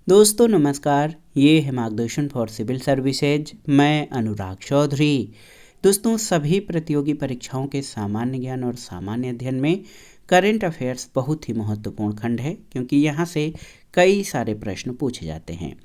दोस्तों नमस्कार, ये है मार्गदर्शन फॉर सिविल सर्विसेज। मैं अनुराग चौधरी। दोस्तों, सभी प्रतियोगी परीक्षाओं के सामान्य ज्ञान और सामान्य अध्ययन में करंट अफेयर्स बहुत ही महत्वपूर्ण खंड है, क्योंकि यहाँ से कई सारे प्रश्न पूछे जाते हैं।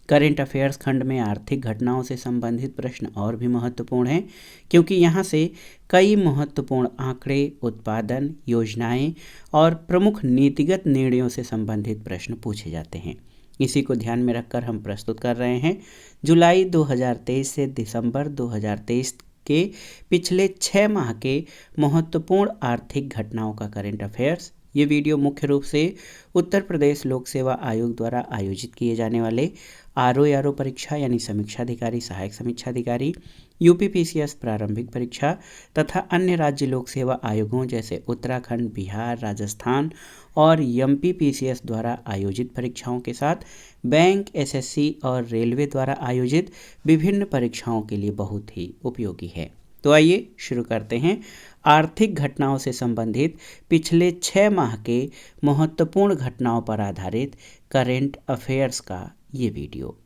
करंट अफेयर्स खंड में आर्थिक घटनाओं से संबंधित प्रश्न और भी महत्वपूर्ण हैं, क्योंकि यहाँ से कई महत्वपूर्ण आंकड़े, उत्पादन, योजनाएं और प्रमुख नीतिगत निर्णयों से संबंधित प्रश्न पूछे जाते हैं। इसी को ध्यान में रखकर हम प्रस्तुत कर रहे हैं जुलाई 2023 से दिसंबर 2023 के पिछले 6 माह के महत्वपूर्ण आर्थिक घटनाओं का करंट अफेयर्स। ये वीडियो मुख्य रूप से उत्तर प्रदेश लोक सेवा आयोग द्वारा आयोजित किए जाने वाले आरओ परीक्षा यानी समीक्षाधिकारी, सहायक समीक्षाधिकारी, यूपीपीसीएस प्रारंभिक परीक्षा तथा अन्य राज्य लोक सेवा आयोगों जैसे उत्तराखंड, बिहार, राजस्थान और एमपीपीसीएस द्वारा आयोजित परीक्षाओं के साथ बैंक, एसएससी और रेलवे द्वारा आयोजित विभिन्न परीक्षाओं के लिए बहुत ही उपयोगी है। तो आइए शुरू करते हैं आर्थिक घटनाओं से संबंधित पिछले 6 माह के महत्वपूर्ण घटनाओं पर आधारित करंट अफेयर्स का ये वीडियो।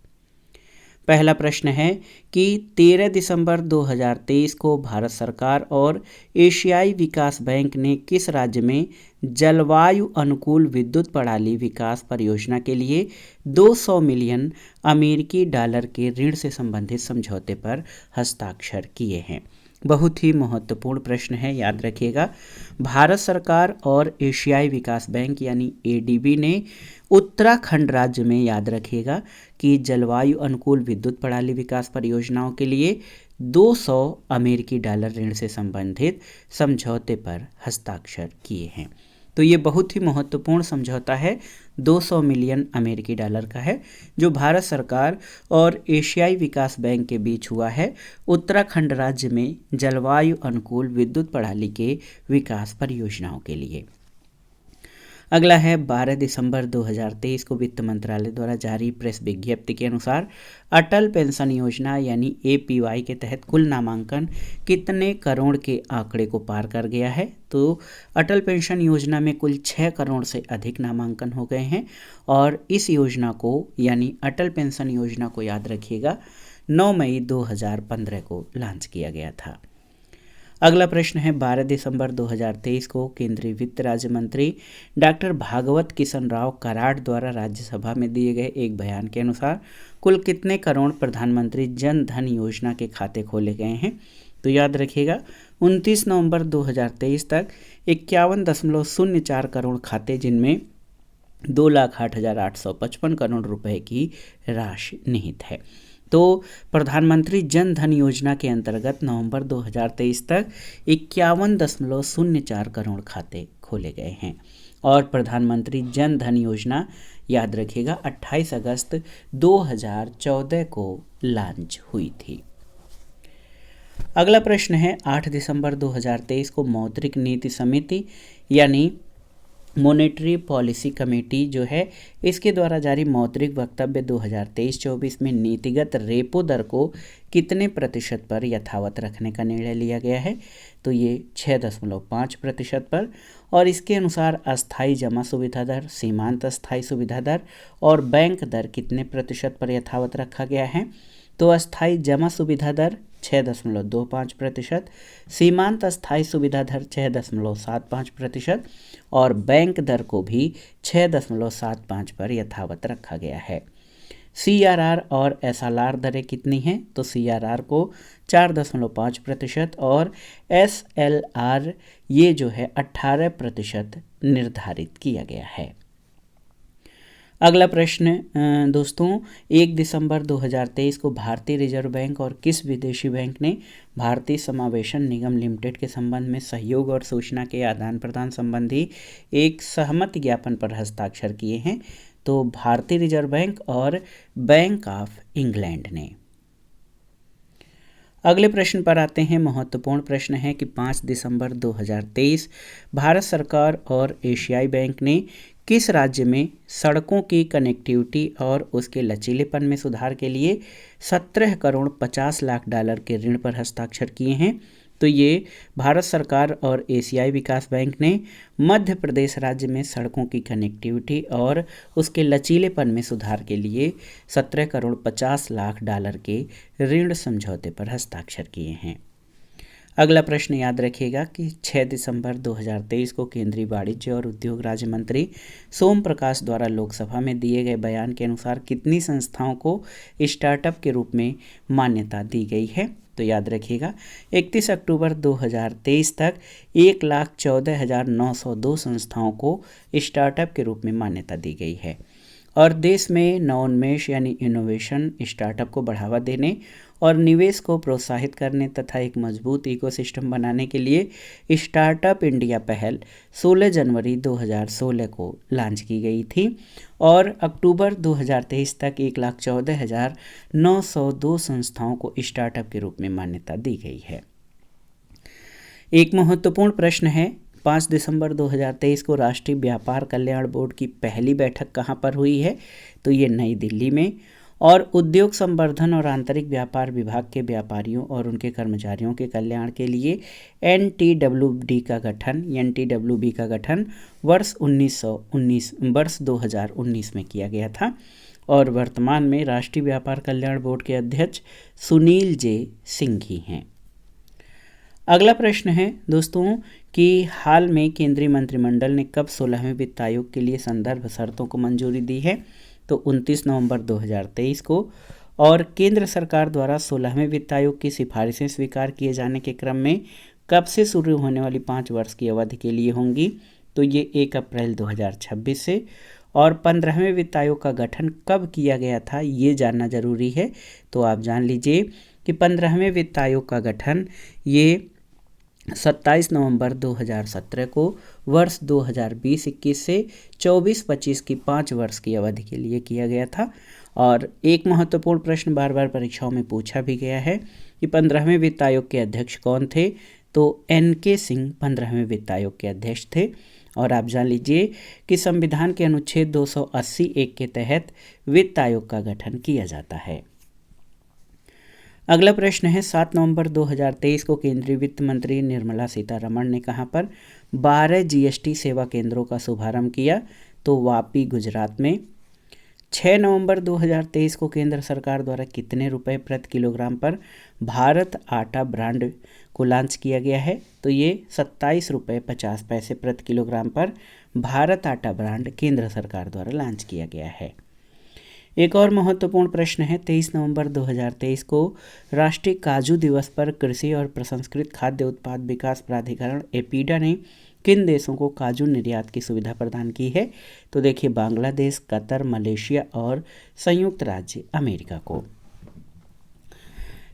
पहला प्रश्न है कि 13 दिसंबर 2023 को भारत सरकार और एशियाई विकास बैंक ने किस राज्य में जलवायु अनुकूल विद्युत प्रणाली विकास परियोजना के लिए 200 मिलियन अमेरिकी डॉलर के ऋण से संबंधित समझौते पर हस्ताक्षर किए हैं। बहुत ही महत्वपूर्ण प्रश्न है, याद रखिएगा। भारत सरकार और एशियाई विकास बैंक यानी एडीबी ने उत्तराखंड राज्य में, याद रखिएगा, कि जलवायु अनुकूल विद्युत प्रणाली विकास परियोजनाओं के लिए 200 अमेरिकी डॉलर ऋण से संबंधित समझौते पर हस्ताक्षर किए हैं। तो ये बहुत ही महत्वपूर्ण समझौता है, 200 मिलियन अमेरिकी डॉलर का है, जो भारत सरकार और एशियाई विकास बैंक के बीच हुआ है उत्तराखंड राज्य में जलवायु अनुकूल विद्युत प्रणाली के विकास परियोजनाओं के लिए। अगला है 12 दिसंबर 2023 को वित्त मंत्रालय द्वारा जारी प्रेस विज्ञप्ति के अनुसार अटल पेंशन योजना यानी एपीवाई के तहत कुल नामांकन कितने करोड़ के आंकड़े को पार कर गया है। तो अटल पेंशन योजना में कुल 6 करोड़ से अधिक नामांकन हो गए हैं और इस योजना को यानी अटल पेंशन योजना को, याद रखिएगा, 9 मई 2015 को लॉन्च किया गया था। अगला प्रश्न है 12 दिसंबर 2023 को केंद्रीय वित्त राज्य मंत्री डॉक्टर भागवत किशन राव कराड़ द्वारा राज्यसभा में दिए गए एक बयान के अनुसार कुल कितने करोड़ प्रधानमंत्री जन धन योजना के खाते खोले गए हैं। तो याद रखिएगा 29 नवंबर 2023 तक 51.04 करोड़ खाते, जिनमें 2,08,855 करोड़ रुपए की राशि निहित है। तो प्रधानमंत्री जन धन योजना के अंतर्गत नवंबर 2023 तक 51.04 करोड़ खाते खोले गए हैं और प्रधानमंत्री जन धन योजना, याद रखिएगा, 28 अगस्त 2014 को लॉन्च हुई थी। अगला प्रश्न है 8 दिसंबर 2023 को मौद्रिक नीति समिति यानी मॉनेटरी पॉलिसी कमेटी जो है, इसके द्वारा जारी मौद्रिक वक्तव्य 2023-24 में नीतिगत रेपो दर को कितने प्रतिशत पर यथावत रखने का निर्णय लिया गया है। तो ये 6.5% पर, और इसके अनुसार अस्थायी जमा सुविधा दर, सीमांत अस्थायी सुविधा दर और बैंक दर कितने प्रतिशत पर यथावत रखा गया है। तो अस्थायी जमा सुविधा दर 6.25%, सीमांत अस्थायी सुविधा दर 6.75% और बैंक दर को भी 6.75 पर यथावत रखा गया है। सीआरआर और एसएलआर दरें कितनी हैं। तो सीआरआर को 4.5% और एसएलआर ये जो है 18% निर्धारित किया गया है। अगला प्रश्न दोस्तों, 1 दिसंबर 2023 को भारतीय रिजर्व बैंक और किस विदेशी बैंक ने भारतीय समावेशन निगम लिमिटेड के संबंध में सहयोग और सूचना के आदान प्रदान संबंधी एक सहमति ज्ञापन पर हस्ताक्षर किए हैं। तो भारतीय रिजर्व बैंक और बैंक ऑफ इंग्लैंड ने। अगले प्रश्न पर आते हैं। महत्वपूर्ण प्रश्न है कि 5 दिसंबर 2023 भारत सरकार और एशियाई बैंक ने किस राज्य में सड़कों की कनेक्टिविटी और उसके लचीलेपन में सुधार के लिए 17 करोड़ 50 लाख डॉलर के ऋण पर हस्ताक्षर किए हैं। तो ये भारत सरकार और एशियाई विकास बैंक ने मध्य प्रदेश राज्य में सड़कों की कनेक्टिविटी और उसके लचीलेपन में सुधार के लिए 17 करोड़ 50 लाख डॉलर के ऋण समझौते पर हस्ताक्षर किए हैं। अगला प्रश्न याद रखिएगा कि 6 दिसंबर 2023 को केंद्रीय वाणिज्य और उद्योग राज्य मंत्री सोम प्रकाश द्वारा लोकसभा में दिए गए बयान के अनुसार कितनी संस्थाओं को स्टार्टअप के रूप में मान्यता दी गई है? तो याद रखिएगा 31 अक्टूबर 2023 तक 1,14,902 संस्थाओं को स्टार्टअप के रूप में मान्यता दी गई है। और देश में नवोन्मेष यानी इनोवेशन, स्टार्टअप को बढ़ावा देने और निवेश को प्रोत्साहित करने तथा एक मजबूत इकोसिस्टम बनाने के लिए स्टार्टअप इंडिया पहल 16 जनवरी 2016 को लॉन्च की गई थी और अक्टूबर 2023 तक 1,14,902 संस्थाओं को स्टार्टअप के रूप में मान्यता दी गई है। एक महत्वपूर्ण प्रश्न है, 5 दिसंबर 2023 को राष्ट्रीय व्यापार कल्याण बोर्ड की पहली बैठक कहाँ पर हुई है? तो ये नई दिल्ली में। और उद्योग संवर्धन और आंतरिक व्यापार विभाग के व्यापारियों और उनके कर्मचारियों के कल्याण के लिए NTWB का गठन वर्ष 2019 में किया गया था और वर्तमान में राष्ट्रीय व्यापार कल्याण बोर्ड के अध्यक्ष सुनील जे सिंह ही हैं। अगला प्रश्न है दोस्तों कि हाल में केंद्रीय मंत्रिमंडल ने कब 16वें वित्त आयोग के लिए संदर्भ शर्तों को मंजूरी दी है? तो 29 नवंबर 2023 को। और केंद्र सरकार द्वारा 16वें वित्त आयोग की सिफारिशें स्वीकार किए जाने के क्रम में कब से शुरू होने वाली 5 वर्ष की अवधि के लिए होंगी? तो ये 1 अप्रैल 2026 से। और 15वें वित्त आयोग का गठन कब किया गया था, ये जानना जरूरी है। तो आप जान लीजिए कि 15वें वित्त आयोग का गठन ये 27 नवंबर 2017 को वर्ष 2020-21 से 24-25 की 5 वर्ष की अवधि के लिए किया गया था। और एक महत्वपूर्ण प्रश्न बार बार परीक्षाओं में पूछा भी गया है कि 15वें वित्त आयोग के अध्यक्ष कौन थे? तो NK सिंह 15वें वित्त आयोग के अध्यक्ष थे। और आप जान लीजिए कि संविधान के अनुच्छेद 280(1) के तहत वित्त आयोग का गठन किया जाता है। अगला प्रश्न है, 7 नवंबर 2023 को केंद्रीय वित्त मंत्री निर्मला सीतारमण ने कहां पर 12 GST सेवा केंद्रों का शुभारंभ किया? तो वापी, गुजरात में। 6 नवंबर 2023 को केंद्र सरकार द्वारा कितने रुपए प्रति किलोग्राम पर भारत आटा ब्रांड को लॉन्च किया गया है? तो ये 27 रुपये 50 पैसे प्रति किलोग्राम पर भारत आटा ब्रांड केंद्र सरकार द्वारा लॉन्च किया गया है। एक और महत्वपूर्ण प्रश्न है, 23 नवंबर 2023 को राष्ट्रीय काजू दिवस पर कृषि और प्रसंस्कृत खाद्य उत्पाद विकास प्राधिकरण एपीडा ने किन देशों को काजू निर्यात की सुविधा प्रदान की है? तो देखिए बांग्लादेश, कतर, मलेशिया और संयुक्त राज्य अमेरिका को।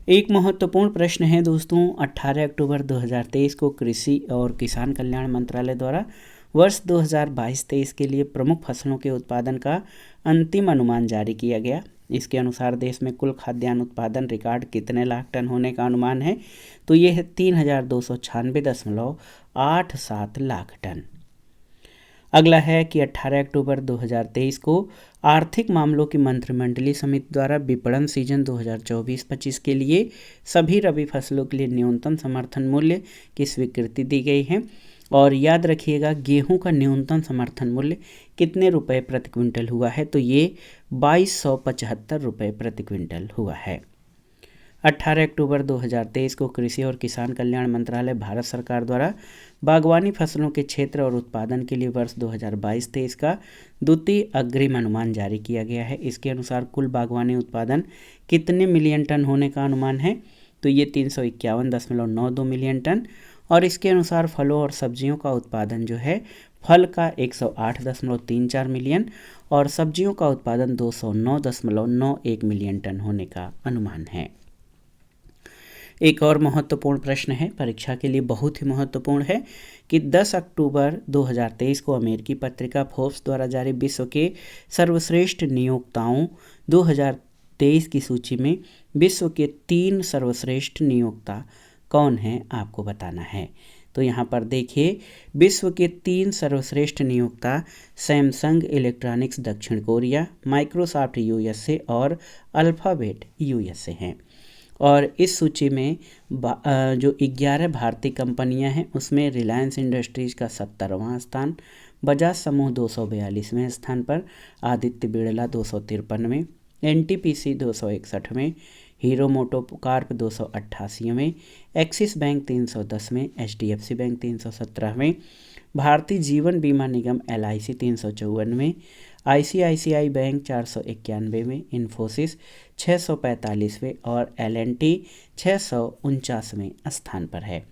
एक महत्वपूर्ण प्रश्न है दोस्तों, 18 अक्टूबर 2023 को कृषि और किसान कल्याण मंत्रालय द्वारा वर्ष 2022-23 के लिए प्रमुख फसलों के उत्पादन का अंतिम अनुमान जारी किया गया। इसके अनुसार देश में कुल खाद्यान्न उत्पादन रिकॉर्ड कितने लाख टन होने का अनुमान है? तो ये है 3,296.87 लाख टन। अगला है कि 18 अक्टूबर 2023 को आर्थिक मामलों की मंत्रिमंडलीय समिति द्वारा विपणन सीजन 2024-25 के लिए सभी रबी फसलों के लिए न्यूनतम समर्थन मूल्य की स्वीकृति दी गई है। और याद रखिएगा गेहूं का न्यूनतम समर्थन मूल्य कितने रुपए प्रति क्विंटल हुआ है? तो ये 2275 रुपये प्रति क्विंटल हुआ है। 18 अक्टूबर 2023 को कृषि और किसान कल्याण मंत्रालय भारत सरकार द्वारा बागवानी फसलों के क्षेत्र और उत्पादन के लिए वर्ष 2022-23 का द्वितीय अग्रिम अनुमान जारी किया गया है। इसके अनुसार कुल बागवानी उत्पादन कितने मिलियन टन होने का अनुमान है? तो ये 351.92 मिलियन टन। और इसके अनुसार फलों और सब्जियों का उत्पादन जो है, फल का 108.34 मिलियन और सब्जियों का उत्पादन 209.91 मिलियन टन होने का अनुमान है। एक और महत्वपूर्ण प्रश्न है, परीक्षा के लिए बहुत ही महत्वपूर्ण है कि 10 अक्टूबर 2023 को अमेरिकी पत्रिका फोर्ब्स द्वारा जारी विश्व के सर्वश्रेष्ठ नियोक्ताओं 2023 की सूची में विश्व के 3 सर्वश्रेष्ठ नियोक्ता कौन हैं, आपको बताना है। तो यहाँ पर देखिए विश्व के 3 सर्वश्रेष्ठ नियोक्ता सैमसंग इलेक्ट्रॉनिक्स दक्षिण कोरिया, माइक्रोसॉफ्ट USA और अल्फ़ाबेट USA हैं। और इस सूची में जो 11 भारतीय कंपनियां हैं उसमें रिलायंस इंडस्ट्रीज़ का 70वां स्थान, बजाज समूह 242वें स्थान पर, आदित्य बिरला 253वें, एनटीपीसी 261वें, हीरो मोटोकॉर्प 288वें, एक्सिस बैंक 310वें, एचडीएफसी बैंक 317वें, भारतीय जीवन बीमा निगम एलआईसी 354वें, आईसीआईसीआई बैंक 491वें, इन्फोसिस 645वें और एलएनटी 649वें स्थान पर है।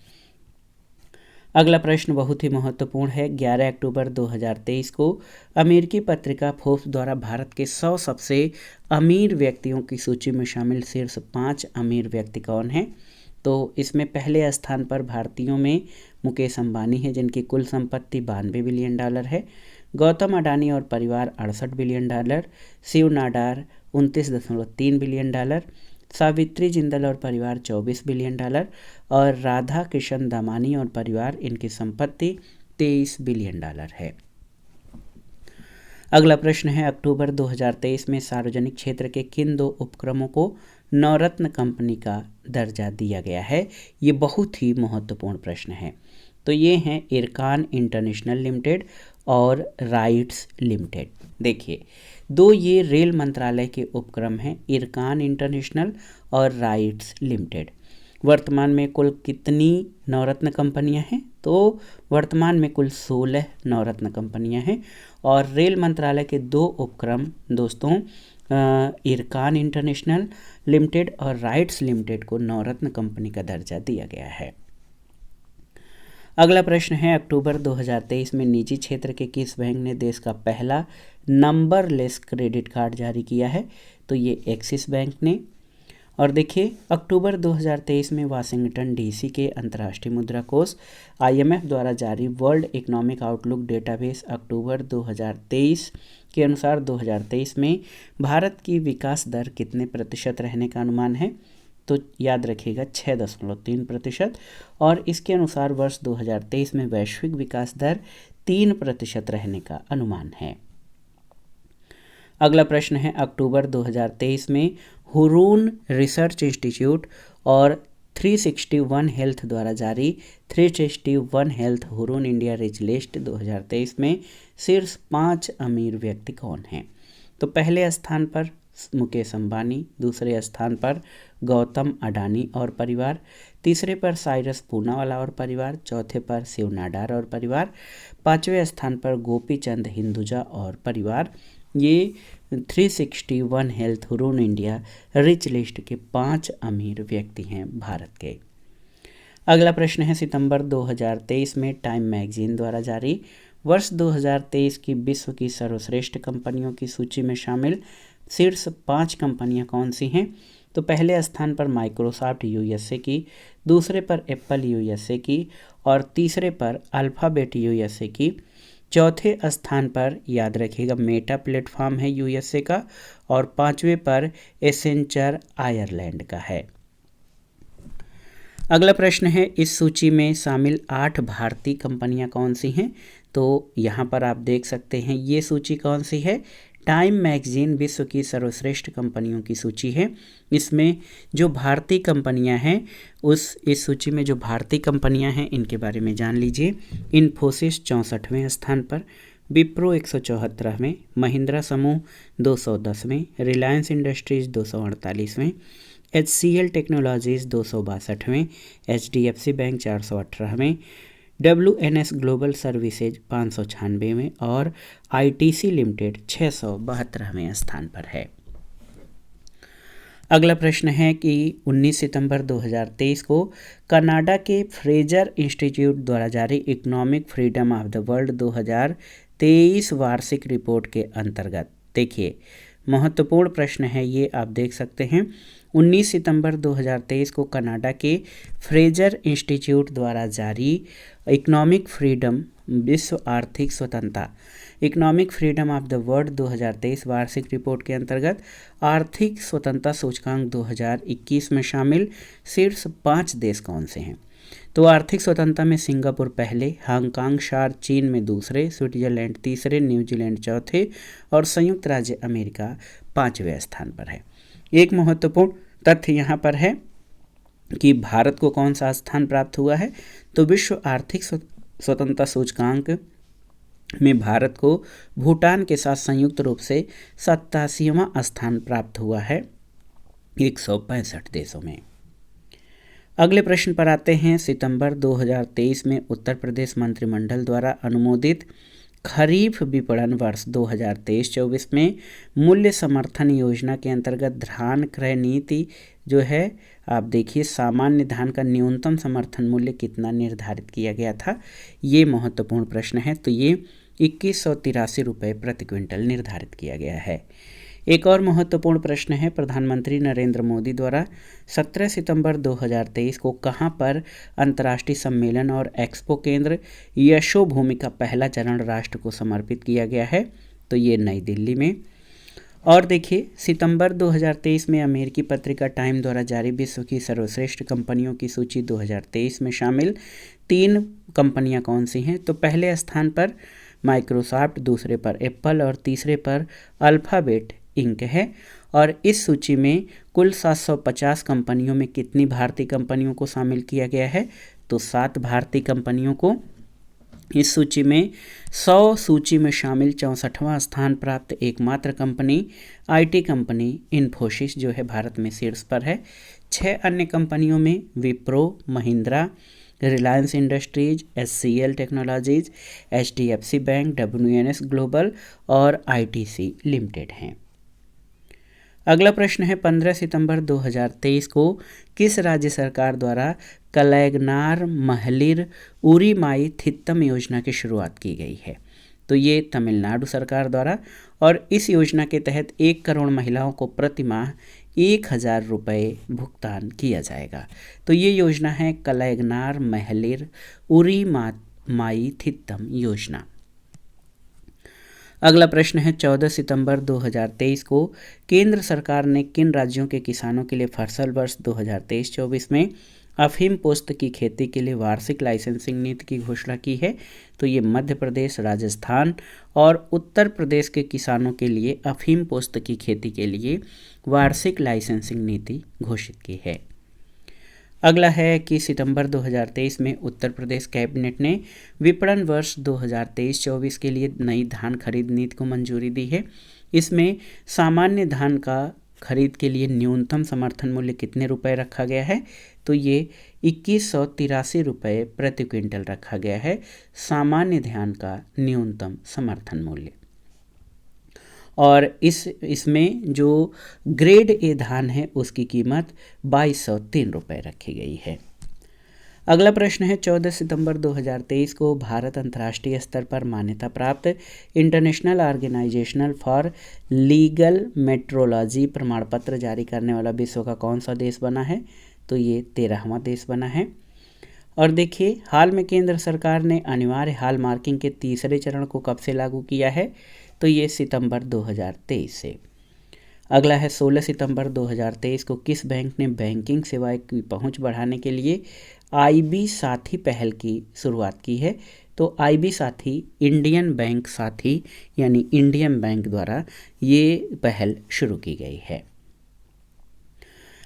अगला प्रश्न बहुत ही महत्वपूर्ण है। 11 अक्टूबर 2023 को अमेरिकी पत्रिका फोर्ब्स द्वारा भारत के 100 सबसे अमीर व्यक्तियों की सूची में शामिल शीर्ष 5 अमीर व्यक्ति कौन हैं? तो इसमें पहले स्थान पर भारतीयों में मुकेश अंबानी है जिनकी कुल संपत्ति 92 बिलियन डॉलर है, गौतम अडानी और परिवार 68 billion dollar, Shiv Nadar 29.3 billion dollar, Savitri Jindal और परिवार 24 बिलियन डॉलर और राधा किशन दामानी और परिवार इनकी संपत्ति 23 बिलियन डॉलर है। अगला प्रश्न है, अक्टूबर 2023 में सार्वजनिक क्षेत्र के किन 2 उपक्रमों को नवरत्न कंपनी का दर्जा दिया गया है? ये बहुत ही महत्वपूर्ण प्रश्न है। तो ये हैं इरकान इंटरनेशनल लिमिटेड और राइट्स लिमिटेड। देखिए 2 ये रेल मंत्रालय के उपक्रम हैं, इरकान इंटरनेशनल और राइट्स लिमिटेड। वर्तमान में कुल कितनी नवरत्न कंपनियां हैं? तो वर्तमान में कुल 16 नवरत्न कंपनियां हैं और रेल मंत्रालय के 2 उपक्रम दोस्तों इरकान इंटरनेशनल लिमिटेड और राइट्स लिमिटेड को नवरत्न कंपनी का दर्जा दिया गया है। अगला प्रश्न है, अक्टूबर 2023 में निजी क्षेत्र के किस बैंक ने देश का पहला नंबरलेस क्रेडिट कार्ड जारी किया है? तो ये एक्सिस बैंक ने। और देखिए अक्टूबर 2023 में वाशिंगटन डीसी के अंतर्राष्ट्रीय मुद्रा कोष आईएमएफ द्वारा जारी वर्ल्ड इकोनॉमिक आउटलुक डेटाबेस अक्टूबर 2023 के अनुसार 2023 में भारत की विकास दर कितने प्रतिशत रहने का अनुमान है? तो याद रखिएगा 6.3% और इसके अनुसार वर्ष 2023 में वैश्विक विकास दर 3% रहने का अनुमान है। अगला प्रश्न है, अक्टूबर 2023 में हुरून रिसर्च इंस्टीट्यूट और 361 हेल्थ द्वारा जारी 361 health Hurun India rich list 2023 में शीर्ष 5 अमीर व्यक्ति कौन हैं? तो पहले स्थान पर मुकेश अंबानी, दूसरे स्थान पर गौतम अडानी और परिवार, तीसरे पर साइरस पूनावाला और परिवार, चौथे पर शिव नाडार और परिवार, 5वें स्थान पर गोपी चंद हिंदुजा और परिवार। ये 361 health Hurun India rich list के 5 अमीर व्यक्ति हैं भारत के। अगला प्रश्न है, सितंबर 2023 में टाइम मैगजीन द्वारा जारी वर्ष 2023 की विश्व की सर्वश्रेष्ठ कंपनियों की सूची में शामिल शीर्ष 5 कंपनियां कौन सी हैं? तो पहले स्थान पर माइक्रोसॉफ्ट यूएसए की, दूसरे पर एप्पल यूएसए की और तीसरे पर अल्फ़ाबेट यूएसए की, चौथे स्थान पर याद रखिएगा मेटा प्लेटफॉर्म है यूएसए का और 5वें पर एसेंचर आयरलैंड का है। अगला प्रश्न है, इस सूची में शामिल 8 भारतीय कंपनियां कौन सी हैं? तो यहाँ पर आप देख सकते हैं ये सूची कौन सी है? टाइम मैगजीन विश्व की सर्वश्रेष्ठ कंपनियों की सूची है। इसमें जो भारतीय कंपनियां हैं इस सूची में जो भारतीय कंपनियां हैं इनके बारे में जान लीजिए। इन्फोसिस 64वें स्थान पर, विप्रो 174वें, महिंद्रा समूह 210वें, रिलायंस इंडस्ट्रीज़ 248वें, HCL टेक्नोलॉजीज़ 262वें, HDFC बैंक 418वें, WNS ग्लोबल सर्विसेज 596वें और ITC लिमिटेड 672वें स्थान पर है। अगला प्रश्न है कि 19 सितंबर 2023 को कनाडा के फ्रेजर इंस्टीट्यूट द्वारा जारी economic freedom of the world 2023 वार्षिक रिपोर्ट के अंतर्गत, देखिए महत्वपूर्ण प्रश्न है ये, आप देख सकते हैं 19 सितंबर 2023 को कनाडा के फ्रेजर इंस्टीट्यूट द्वारा जारी इकोनॉमिक फ्रीडम विश्व आर्थिक स्वतंत्रता economic freedom of the world 2023 वार्षिक रिपोर्ट के अंतर्गत आर्थिक स्वतंत्रता सूचकांक 2021 में शामिल शीर्ष 5 देश कौन से हैं? तो आर्थिक स्वतंत्रता में सिंगापुर पहले, हांगकांग, शार चीन में दूसरे, स्विट्जरलैंड तीसरे, न्यूजीलैंड चौथे और संयुक्त राज्य अमेरिका 5वें स्थान पर है। एक महत्वपूर्ण तथ्य यहाँ पर है कि भारत को कौन सा स्थान प्राप्त हुआ है, तो विश्व आर्थिक स्वतंत्रता सूचकांक में भारत को भूटान के साथ संयुक्त रूप से 87वां स्थान प्राप्त हुआ है 165 देशों में। अगले प्रश्न पर आते हैं। सितंबर 2023 में उत्तर प्रदेश मंत्रिमंडल द्वारा अनुमोदित खरीफ विपणन वर्ष 2023-24 में मूल्य समर्थन योजना के अंतर्गत धान क्रय नीति जो है, आप देखिए सामान्य धान का न्यूनतम समर्थन मूल्य कितना निर्धारित किया गया था, ये महत्वपूर्ण प्रश्न है। तो ये 2183 रुपये प्रति क्विंटल निर्धारित किया गया है। एक और महत्वपूर्ण प्रश्न है, प्रधानमंत्री नरेंद्र मोदी द्वारा 17 सितंबर 2023 को कहां पर अंतर्राष्ट्रीय सम्मेलन और एक्सपो केंद्र यशोभूमि का पहला चरण राष्ट्र को समर्पित किया गया है, तो ये नई दिल्ली में। और देखिए सितंबर 2023 में अमेरिकी पत्रिका टाइम द्वारा जारी विश्व की सर्वश्रेष्ठ कंपनियों की सूची 2023 में शामिल 3 कंपनियां कौन सी हैं, तो पहले स्थान पर माइक्रोसॉफ्ट, दूसरे पर एप्पल और तीसरे पर अल्फ़ाबेट इंक है। और इस सूची में कुल 750 कंपनियों में कितनी भारतीय कंपनियों को शामिल किया गया है, तो 7 भारतीय कंपनियों को इस सूची में 100 सूची में शामिल 64वां स्थान प्राप्त एकमात्र कंपनी आईटी कंपनी इन्फोसिस जो है भारत में शीर्ष पर है। 6 अन्य कंपनियों में Wipro, Mahindra, Reliance industries, HCL technologies, HDFC bank, WNS global और आईटीसी लिमिटेड हैं। अगला प्रश्न है 15 सितंबर 2023 को किस राज्य सरकार द्वारा कलैगनार महलिर उरीमाई थित्तम योजना की शुरुआत की गई है, तो ये तमिलनाडु सरकार द्वारा। और इस योजना के तहत 1 करोड़ महिलाओं को प्रति माह 1000 रुपये भुगतान किया जाएगा। तो ये योजना है कलैगनार महलिर उरीमाई थित्तम योजना। अगला प्रश्न है 14 सितंबर 2023 को केंद्र सरकार ने किन राज्यों के किसानों के लिए फसल वर्ष 2023-24 में अफीम पोस्त की खेती के लिए वार्षिक लाइसेंसिंग नीति की घोषणा की है, तो ये मध्य प्रदेश, राजस्थान और उत्तर प्रदेश के किसानों के लिए अफीम पोस्त की खेती के लिए वार्षिक लाइसेंसिंग नीति घोषित की है। अगला है कि सितंबर 2023 में उत्तर प्रदेश कैबिनेट ने विपणन वर्ष 2023-24 के लिए नई धान खरीद नीति को मंजूरी दी है। इसमें सामान्य धान का खरीद के लिए न्यूनतम समर्थन मूल्य कितने रुपए रखा गया है, तो ये 2183 रुपये प्रति क्विंटल रखा गया है सामान्य धान का न्यूनतम समर्थन मूल्य। और इसमें जो ग्रेड ए धान है उसकी कीमत 2203 रुपये रखी गई है। अगला प्रश्न है 14 सितंबर 2023 को भारत अंतर्राष्ट्रीय स्तर पर मान्यता प्राप्त international organisational for legal metrology प्रमाण पत्र जारी करने वाला विश्व का कौन सा देश बना है, तो ये 13वां देश बना है। और देखिए हाल में केंद्र सरकार ने अनिवार्य हॉल मार्किंग के तीसरे चरण को कब से लागू किया है, तो ये सितंबर 2023 से। अगला है 16 सितंबर 2023 को किस बैंक ने बैंकिंग सेवाएं की पहुंच बढ़ाने के लिए आईबी साथी पहल की शुरुआत की है, तो आईबी साथी इंडियन बैंक साथी यानी इंडियन बैंक द्वारा ये पहल शुरू की गई है।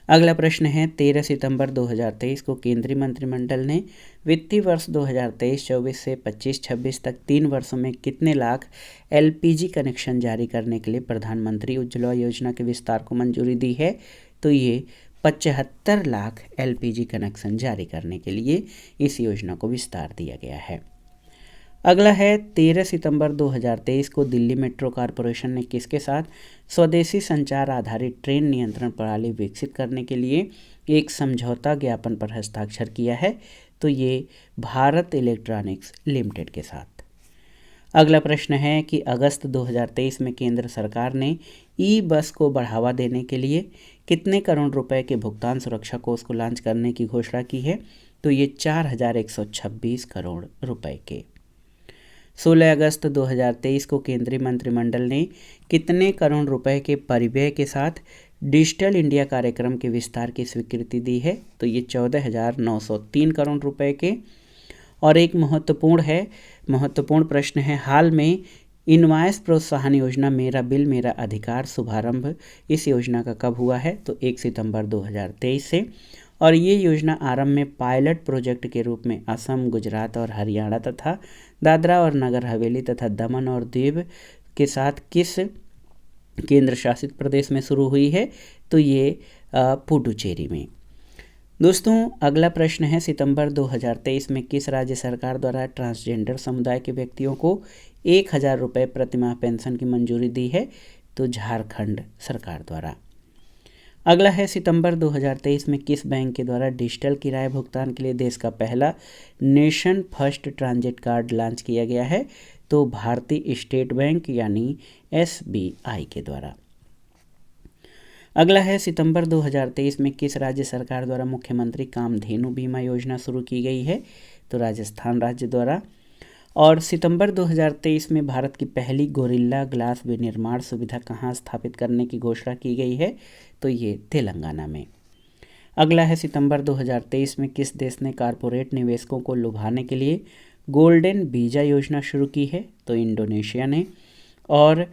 अगला प्रश्न है 13 सितंबर 2023 को केंद्रीय मंत्रिमंडल ने वित्तीय वर्ष 2023-24 से 25-26 तक 3 वर्षों में कितने लाख एलपीजी कनेक्शन जारी करने के लिए प्रधानमंत्री उज्ज्वला योजना के विस्तार को मंजूरी दी है, तो ये 75 लाख एलपीजी कनेक्शन जारी करने के लिए इस योजना को विस्तार दिया गया है। अगला है 13 सितंबर 2023 को दिल्ली मेट्रो कॉरपोरेशन ने किसके साथ स्वदेशी संचार आधारित ट्रेन नियंत्रण प्रणाली विकसित करने के लिए एक समझौता ज्ञापन पर हस्ताक्षर किया है, तो ये भारत इलेक्ट्रॉनिक्स लिमिटेड के साथ। अगला प्रश्न है कि अगस्त 2023 में केंद्र सरकार ने ई बस को बढ़ावा देने के लिए कितने करोड़ रुपए के भुगतान सुरक्षा कोष को लॉन्च करने की घोषणा की है, तो ये 4126 करोड़ रुपए के। 16 अगस्त 2023 को केंद्रीय मंत्रिमंडल ने कितने करोड़ रुपए के परिव्यय के साथ डिजिटल इंडिया कार्यक्रम के विस्तार की स्वीकृति दी है, तो ये 14,903 करोड़ रुपए के। और एक महत्वपूर्ण प्रश्न है, हाल में इनवॉइस प्रोत्साहन योजना मेरा बिल मेरा अधिकार शुभारंभ इस योजना का कब हुआ है, तो 1 सितंबर 2023 से। और ये योजना आरंभ में पायलट प्रोजेक्ट के रूप में असम, गुजरात और हरियाणा तथा दादरा और नगर हवेली तथा दमन और दीव के साथ किस केंद्र शासित प्रदेश में शुरू हुई है? तो ये पुडुचेरी में। दोस्तों अगला प्रश्न है, सितंबर 2023 में किस राज्य सरकार द्वारा ट्रांसजेंडर समुदाय के व्यक्तियों को 1000 रुपये प्रतिमाह पेंशन की मंजूरी दी है? तो झारखंड सरकार द्वारा। अगला है, सितंबर 2023 में किस बैंक के द्वारा डिजिटल किराया भुगतान के लिए देश का पहला nation first transit card launch किया गया है? तो भारतीय स्टेट बैंक यानी SBI के द्वारा। अगला है, सितंबर 2023 में किस राज्य सरकार द्वारा मुख्यमंत्री कामधेनु बीमा योजना शुरू की गई है? तो राजस्थान राज्य द्वारा। और सितंबर 2023 में भारत की पहली गोरिल्ला ग्लास विनिर्माण सुविधा कहाँ स्थापित करने की घोषणा की गई है? तो ये तेलंगाना में। अगला है, सितंबर 2023 में किस देश ने कॉरपोरेट निवेशकों को लुभाने के लिए गोल्डन वीज़ा योजना शुरू की है? तो इंडोनेशिया ने। और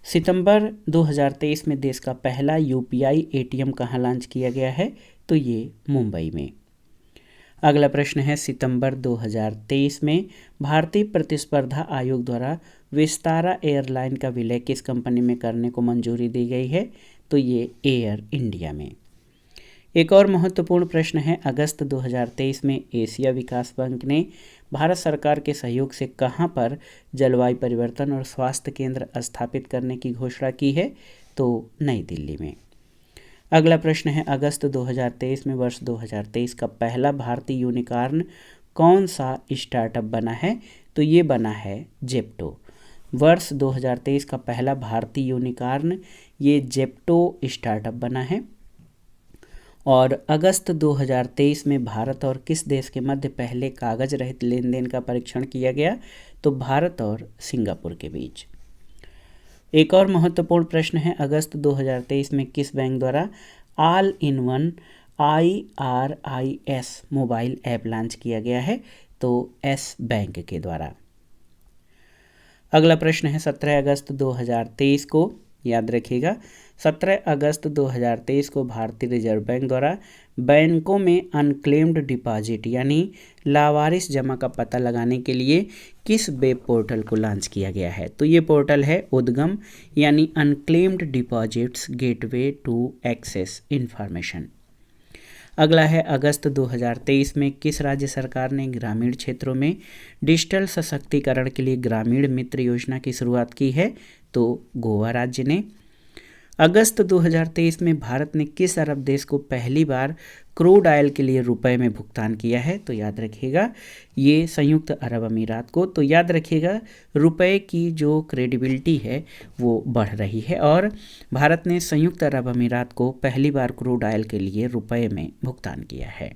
सितंबर 2023 में देश का पहला UPI ATM कहाँ लॉन्च किया गया है? तो ये मुंबई में। अगला प्रश्न है, सितंबर 2023 में भारतीय प्रतिस्पर्धा आयोग द्वारा विस्तारा एयरलाइन का विलय किस कंपनी में करने को मंजूरी दी गई है? तो ये एयर इंडिया में। एक और महत्वपूर्ण प्रश्न है, अगस्त 2023 में एशिया विकास बैंक ने भारत सरकार के सहयोग से कहां पर जलवायु परिवर्तन और स्वास्थ्य केंद्र स्थापित करने की घोषणा की है? तो नई दिल्ली में। अगला प्रश्न है, अगस्त 2023 में वर्ष 2023 का पहला भारतीय यूनिकॉर्न कौन सा स्टार्टअप बना है? तो ये बना है जेप्टो। वर्ष 2023 का पहला भारतीय यूनिकॉर्न ये जेप्टो स्टार्टअप बना है। और अगस्त 2023 में भारत और किस देश के मध्य पहले कागज रहित लेन देन का परीक्षण किया गया? तो भारत और सिंगापुर के बीच। एक और महत्वपूर्ण प्रश्न है, अगस्त 2023 में किस बैंक द्वारा all in one IRIS mobile app launch किया गया है? तो एस बैंक के द्वारा। अगला प्रश्न है, 17 अगस्त 2023 को याद रखिएगा, 17 अगस्त 2023 को भारतीय रिजर्व बैंक द्वारा बैंकों में अनक्लेम्ड डिपॉजिट यानी लावारिस जमा का पता लगाने के लिए किस वेब पोर्टल को लॉन्च किया गया है? तो ये पोर्टल है उद्गम यानी unclaimed deposits gateway to access information. अगला है, अगस्त 2023 में किस राज्य सरकार ने ग्रामीण क्षेत्रों में डिजिटल सशक्तिकरण के लिए ग्रामीण मित्र योजना की शुरुआत की है? तो गोवा राज्य ने। अगस्त 2023 में भारत ने किस अरब देश को पहली बार क्रूड ऑयल के लिए रुपए में भुगतान किया है? तो याद रखिएगा ये संयुक्त अरब अमीरात को। तो याद रखिएगा रुपए की जो क्रेडिबिलिटी है वो बढ़ रही है और भारत ने संयुक्त अरब अमीरात को पहली बार क्रूड ऑयल के लिए रुपए में भुगतान किया है।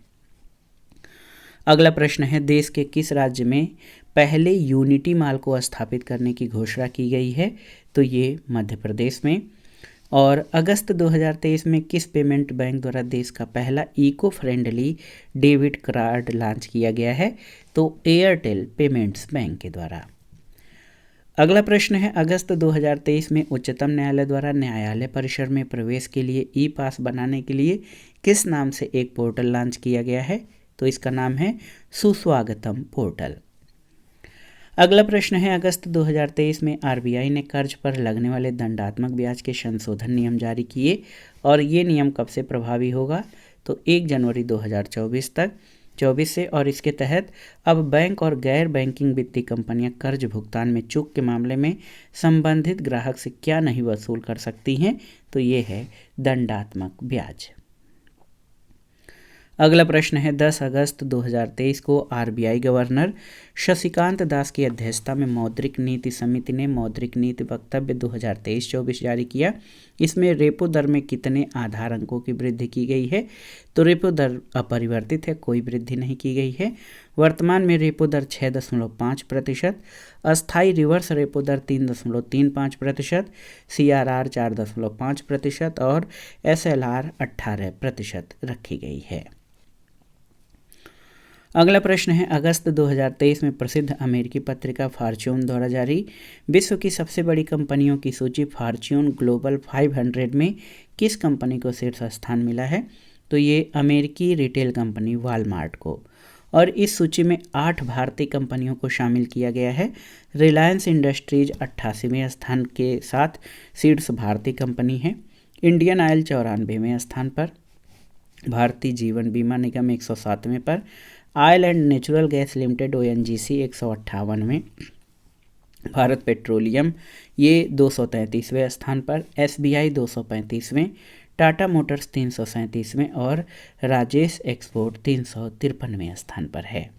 अगला प्रश्न है, देश के किस राज्य में पहले यूनिटी मॉल को स्थापित करने की घोषणा की गई है? तो ये मध्य प्रदेश में। और अगस्त 2023 में किस पेमेंट बैंक द्वारा देश का पहला eco friendly debit card launch किया गया है? तो एयरटेल पेमेंट्स बैंक के द्वारा। अगला प्रश्न है, अगस्त 2023 में उच्चतम न्यायालय द्वारा न्यायालय परिसर में प्रवेश के लिए ई-पास बनाने के लिए किस नाम से एक पोर्टल लॉन्च किया गया है? तो इसका नाम है सुस्वागतम पोर्टल। अगला प्रश्न है, अगस्त 2023 में RBI ने कर्ज पर लगने वाले दंडात्मक ब्याज के संशोधन नियम जारी किए और ये नियम कब से प्रभावी होगा? तो 1 जनवरी 2024 से। और इसके तहत अब बैंक और गैर बैंकिंग वित्तीय कंपनियां कर्ज भुगतान में चूक के मामले में संबंधित ग्राहक से क्या नहीं वसूल कर सकती हैं? तो ये है दंडात्मक ब्याज। अगला प्रश्न है, 10 अगस्त 2023 को RBI गवर्नर शशिकांत दास की अध्यक्षता में मौद्रिक नीति समिति ने मौद्रिक नीति वक्तव्य 2023-24 जारी किया। इसमें रेपो दर में कितने आधार अंकों की वृद्धि की गई है? तो रेपो दर अपरिवर्तित है, कोई वृद्धि नहीं की गई है। वर्तमान में रेपो दर 6.5%, अस्थायी रिवर्स रेपो दर 3.35%, CRR 4.5% और SLR 18% रखी गई है। अगला प्रश्न है, अगस्त 2023 में प्रसिद्ध अमेरिकी पत्रिका फॉर्च्यून द्वारा जारी विश्व की सबसे बड़ी कंपनियों की सूची फॉर्च्यून ग्लोबल 500 में किस कंपनी को शीर्ष स्थान मिला है? तो ये अमेरिकी रिटेल कंपनी वॉलमार्ट को। और इस सूची में 8 भारतीय कंपनियों को शामिल किया गया है। रिलायंस इंडस्ट्रीज 88वें स्थान के साथ शीर्ष भारतीय कंपनी है। इंडियन ऑयल 94वें स्थान पर, भारतीय जीवन बीमा निगम 107वें पर, oil and natural gas limited ONGC 158वें, भारत पेट्रोलियम ये 233वें स्थान पर, SBI 235वें, टाटा मोटर्स 337वें और राजेश एक्सपोर्ट 353वें स्थान पर है।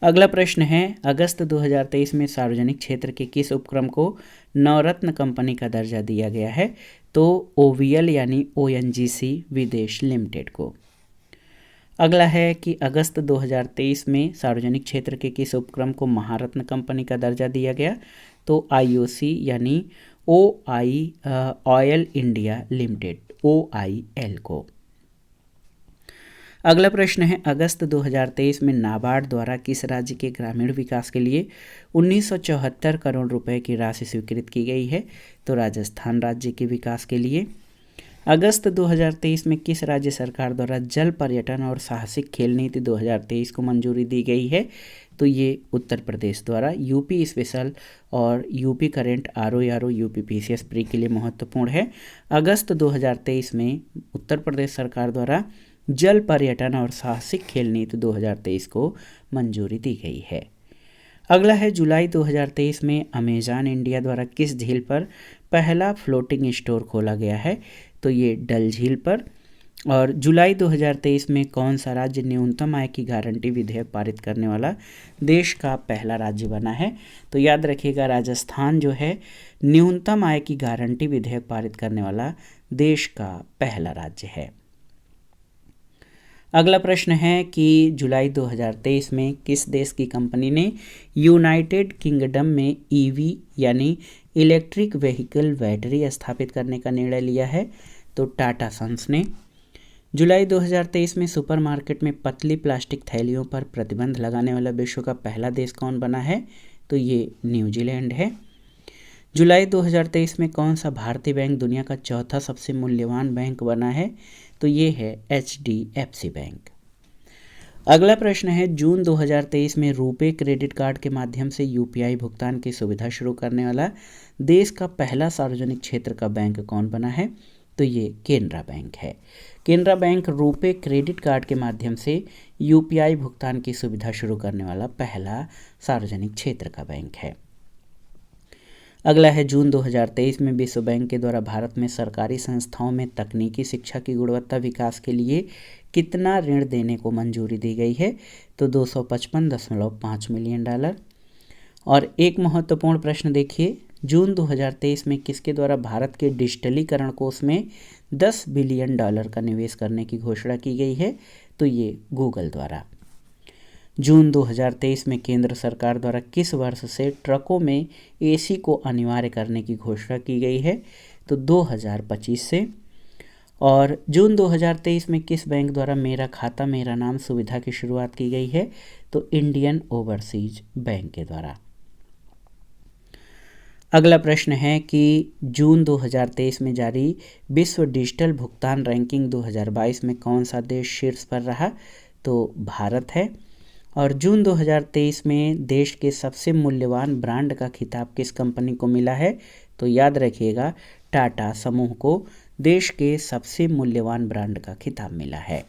अगला प्रश्न है, अगस्त 2023 में सार्वजनिक क्षेत्र के किस उपक्रम को नवरत्न कंपनी का दर्जा दिया गया है? तो OVL यानी ONGC विदेश लिमिटेड को। अगला है कि अगस्त 2023 में सार्वजनिक क्षेत्र के किस उपक्रम को महारत्न कंपनी का दर्जा दिया गया? तो IOC यानी ऑयल इंडिया लिमिटेड OIL को। अगला प्रश्न है, अगस्त 2023 में नाबार्ड द्वारा किस राज्य के ग्रामीण विकास के लिए 1974 करोड़ रुपए की राशि स्वीकृत की गई है? तो राजस्थान राज्य के विकास के लिए। अगस्त 2023 में किस राज्य सरकार द्वारा जल पर्यटन और साहसिक खेल नीति 2023 को मंजूरी दी गई है? तो ये उत्तर प्रदेश द्वारा। यूपी स्पेशल और UP current RO UP PCS pre के लिए महत्वपूर्ण है। अगस्त 2023 में उत्तर प्रदेश सरकार द्वारा जल पर्यटन और साहसिक खेल नीति 2023 को मंजूरी दी गई है। अगला है, जुलाई 2023 में अमेज़न इंडिया द्वारा किस झील पर पहला फ्लोटिंग स्टोर खोला गया है? तो ये डल झील पर। और जुलाई 2023 में कौन सा राज्य न्यूनतम आय की गारंटी विधेयक पारित करने वाला देश का पहला राज्य बना है? तो याद रखिएगा, राजस्थान जो है न्यूनतम आय की गारंटी विधेयक पारित करने वाला देश का पहला राज्य है। अगला प्रश्न है कि जुलाई 2023 में किस देश की कंपनी ने यूनाइटेड किंगडम में EV यानी इलेक्ट्रिक व्हीकल बैटरी स्थापित करने का निर्णय लिया है? तो टाटा सन्स ने। जुलाई 2023 में सुपरमार्केट में पतली प्लास्टिक थैलियों पर प्रतिबंध लगाने वाला विश्व का पहला देश कौन बना है? तो ये न्यूजीलैंड है। जुलाई 2023 में कौन सा भारतीय बैंक दुनिया का चौथा सबसे मूल्यवान बैंक बना है? तो ये है HDFC बैंक। अगला प्रश्न है, जून 2023 में रुपे क्रेडिट कार्ड के माध्यम से UPI भुगतान की सुविधा शुरू करने वाला देश का पहला सार्वजनिक क्षेत्र का बैंक कौन बना है? तो ये केनरा बैंक है। Canara bank RuPay credit card के माध्यम से UPI भुगतान की सुविधा शुरू करने वाला पहला सार्वजनिक क्षेत्र का बैंक है। अगला है, जून 2023 में विश्व बैंक के द्वारा भारत में सरकारी संस्थाओं में तकनीकी शिक्षा की गुणवत्ता विकास के लिए कितना ऋण देने को मंजूरी दी गई है? तो $255.5 मिलियन। और एक महत्वपूर्ण प्रश्न देखिए, जून 2023 में किसके द्वारा भारत के डिजिटलीकरण कोष में $10 बिलियन का निवेश करने की घोषणा की गई है? तो ये गूगल द्वारा। जून 2023 में केंद्र सरकार द्वारा किस वर्ष से ट्रकों में AC को अनिवार्य करने की घोषणा की गई है? तो 2025 से। और जून 2023 में किस बैंक द्वारा मेरा खाता मेरा नाम सुविधा की शुरुआत की गई है? तो इंडियन ओवरसीज बैंक के द्वारा। अगला प्रश्न है कि जून 2023 में जारी विश्व डिजिटल भुगतान रैंकिंग 2022 में कौन सा देश शीर्ष पर रहा? तो भारत है। और जून 2023 में देश के सबसे मूल्यवान ब्रांड का खिताब किस कंपनी को मिला है? तो याद रखिएगा, टाटा समूह को देश के सबसे मूल्यवान ब्रांड का खिताब मिला है।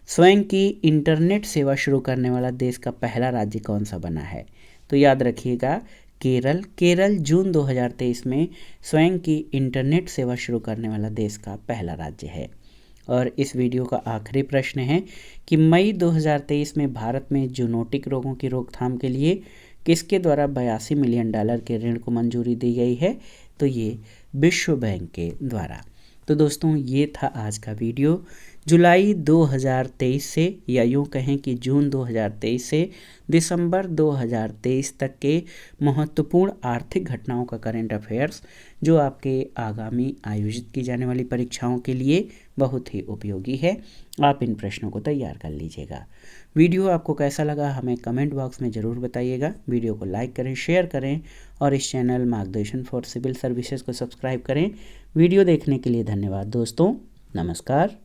स्वयं की इंटरनेट सेवा शुरू करने वाला देश का पहला राज्य कौन सा बना है? तो याद रखिएगा, केरल। केरल जून 2023 में स्वयं की इंटरनेट सेवा शुरू करने वाला देश का पहला राज्य है। और इस वीडियो का आखिरी प्रश्न है कि मई 2023 में भारत में जूनोटिक रोगों की रोकथाम के लिए किसके द्वारा $82 मिलियन के ऋण को मंजूरी दी गई है? तो ये विश्व बैंक के द्वारा। तो दोस्तों, ये था आज का वीडियो। जुलाई 2023 से, या यूँ कहें कि जून 2023 से दिसंबर 2023 तक के महत्वपूर्ण आर्थिक घटनाओं का करंट अफेयर्स, जो आपके आगामी आयोजित की जाने वाली परीक्षाओं के लिए बहुत ही उपयोगी है। आप इन प्रश्नों को तैयार कर लीजिएगा। वीडियो आपको कैसा लगा हमें कमेंट बॉक्स में ज़रूर बताइएगा। वीडियो को लाइक करें, शेयर करें और इस चैनल मार्गदर्शन फॉर सिविल सर्विसेज को सब्सक्राइब करें। वीडियो देखने के लिए धन्यवाद दोस्तों। नमस्कार।